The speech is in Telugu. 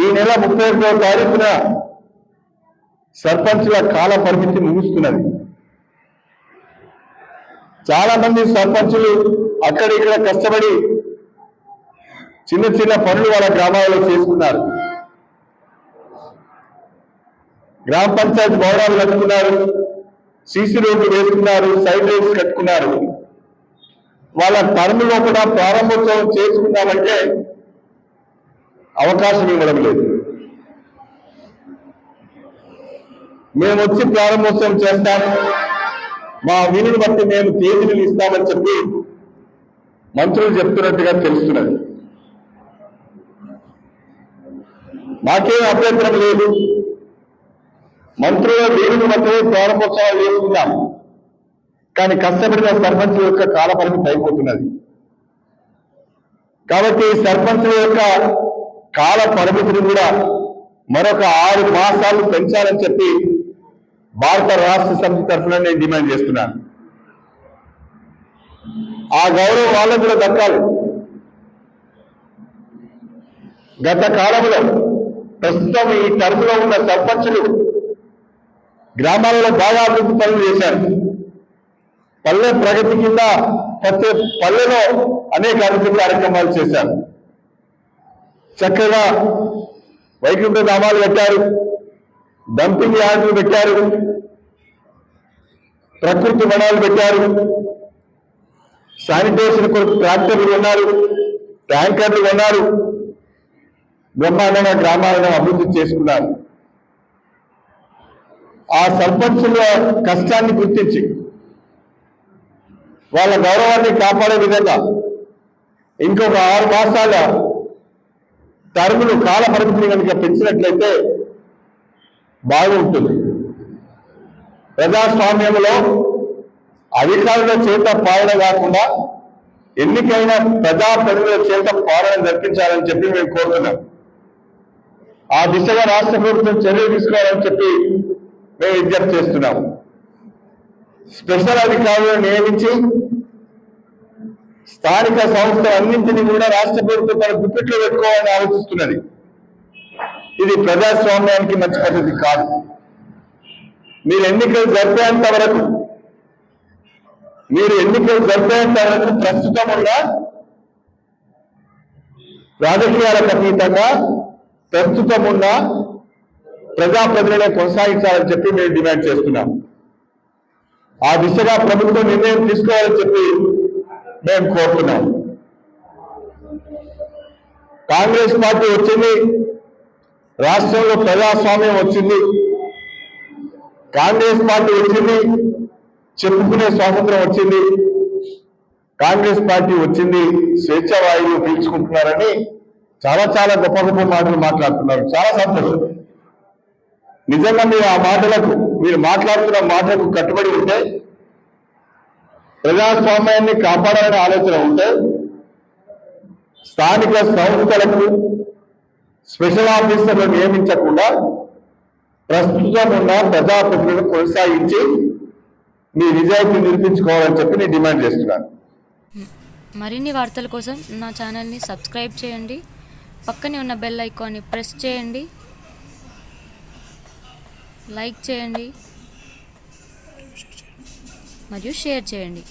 ఈ నెల 31వ తారీఖున సర్పంచ్ల కాల పరిమితి ముగుస్తున్నది. చాలా మంది సర్పంచులు అక్కడిక్కడ కష్టపడి చిన్న చిన్న పనులు వాళ్ళ గ్రామాలలో చేసుకున్నారు. గ్రామ పంచాయతీ భవనాలు కట్టుకున్నారు, సీసీ రోడ్లు వేసుకున్నారు, సైడ్ రోడ్స్ కట్టుకున్నారు. వాళ్ళ టర్మ్లో కూడా ప్రారంభోత్సవం చేసుకున్నామంటే అవకాశం ఇవ్వడం లేదు. మేము వచ్చి ప్రారంభోత్సవం చేస్తాము, మా వీలుని బట్టి మేము తేదీలు ఇస్తామని చెప్పి మంత్రులు చెప్తున్నట్టుగా తెలుస్తున్నది. మాకేం అభ్యంతరం లేదు, మంత్రుల వీలుని బట్టి ప్రారంభోత్సవాలు చేసుకుందాం. కానీ కష్టపడిన సర్పంచుల యొక్క కాల పరిమితి అయిపోతున్నది. కాబట్టి సర్పంచుల యొక్క కాల పరిమితిని కూడా మరొక 6 మాసాలు పెంచాలని చెప్పి భారత రాష్ట్ర సమితి తరఫున నేను డిమాండ్ చేస్తున్నాను. ఆ గౌరవం వాళ్ళకు కూడా దక్కాలి. గత కాలంలో ప్రస్తుతం ఈ టర్మ్లో ఉన్న సర్పంచులు గ్రామాలలో బాగా అభివృద్ధి పనులు చేశారు. పల్లె ప్రగతి కింద ప్రతి పల్లెలో అనేక అభివృద్ధి కార్యక్రమాలు చేశారు. చక్కగా వైకుంఠ ధామాలు పెట్టారు, డంపింగ్ యార్డులు పెట్టారు, ప్రకృతి వనాలు పెట్టారు, శానిటేషన్ కొరకు ట్రాక్టర్లు కొన్నారు, ట్యాంకర్లు కొన్నారు. బ్రహ్మాండంగా గ్రామాలను అభివృద్ధి చేసుకున్నారు. ఆ సర్పంచుల కష్టాన్ని గుర్తించి వాళ్ళ గౌరవాన్ని కాపాడే విధంగా ఇంకొక 6 మాసాల టర్ములు కాల పరిమితిని కనుక పెంచినట్లయితే బాగుంటుంది. ప్రజాస్వామ్యంలో అధికారుల చేత పాలన కాకుండా ఎన్నికైన ప్రజాప్రతినిధుల చేత పాలన జరిపించాలని చెప్పి మేము కోరుతున్నాం. ఆ దిశగా రాష్ట్ర ప్రభుత్వం చర్యలు తీసుకోవాలని చెప్పి మేము విజ్ఞప్తి చేస్తున్నాం. స్పెషల్ అధికారులను నియమించి స్థానిక సంస్థలన్నింటినీ కూడా రాష్ట్ర ప్రభుత్వం తన గుప్పిట్లో పెట్టుకోవాలని ఆలోచిస్తున్నది. ఇది ప్రజాస్వామ్యానికి మంచి పద్ధతి కాదు. మీరు ఎన్నికలు జరిపేంత వరకు ప్రస్తుతం ఉన్న రాజకీయాలకు అతీతంగా ప్రస్తుతం ఉన్న ప్రజాప్రతినిధులను కొనసాగించాలని చెప్పి మేము డిమాండ్ చేస్తున్నాం. ఆ దిశగా ప్రభుత్వం నిర్ణయం తీసుకోవాలని చెప్పి మేము కోరుతున్నాం. కాంగ్రెస్ పార్టీ వచ్చింది, రాష్ట్రంలో ప్రజాస్వామ్యం వచ్చింది. కాంగ్రెస్ పార్టీ వచ్చింది, చెప్పుకునే స్వాతంత్రం వచ్చింది. కాంగ్రెస్ పార్టీ వచ్చింది, స్వేచ్ఛ వాయువు పీల్చుకుంటున్నారని చాలా చాలా గొప్ప గొప్ప మాటలు మాట్లాడుతున్నారు. చాలా సంతోషం. నిజంగా మీరు మాట్లాడుతున్న మాటలకు కట్టుబడి ఉంటే, ప్రజాస్వామ్యాన్ని కాపాడాలనే ఆలోచన ఉంటే, స్థానిక సంస్థలకు స్పెషల్ ఆఫీసర్లను నియమించకుండా ప్రస్తుతం ఉన్న ప్రజాప్రతినిధులను కొనసాగించి మీ నిజాయితీ నిరూపించుకోవాలని చెప్పి నేను డిమాండ్ చేస్తున్నాను. మరిన్ని వార్తల కోసం నా ఛానల్ని సబ్స్క్రైబ్ చేయండి, పక్కనే ఉన్న బెల్ ఐకాన్ని ప్రెస్ చేయండి, లైక్ చేయండి మరియు షేర్ చేయండి.